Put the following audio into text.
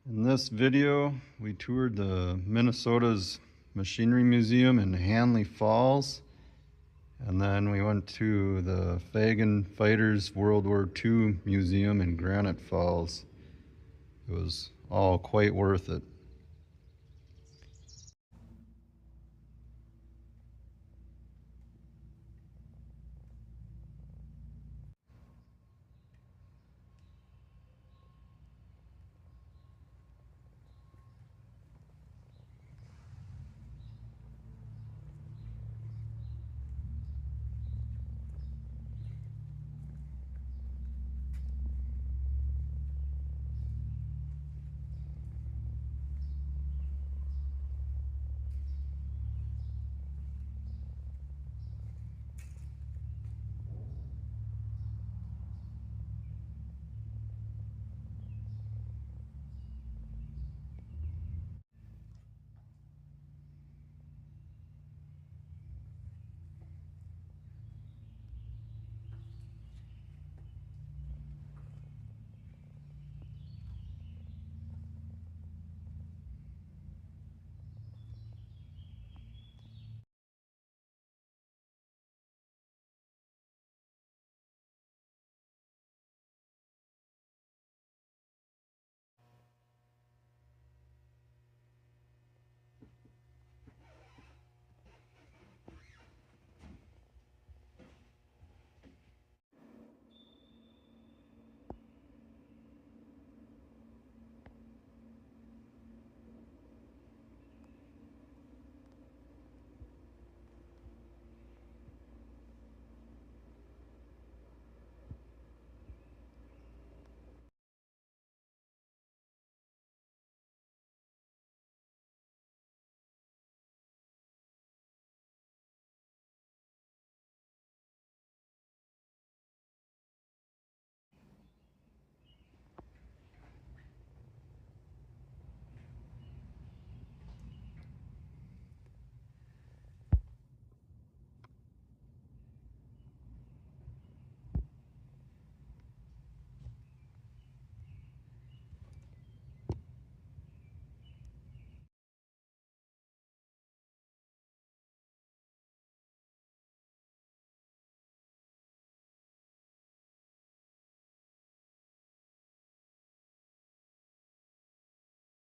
In this video, we toured the Minnesota's Machinery Museum in Hanley Falls, and then we went to the Fagen Fighters World War II Museum in Granite Falls. It was all quite worth it.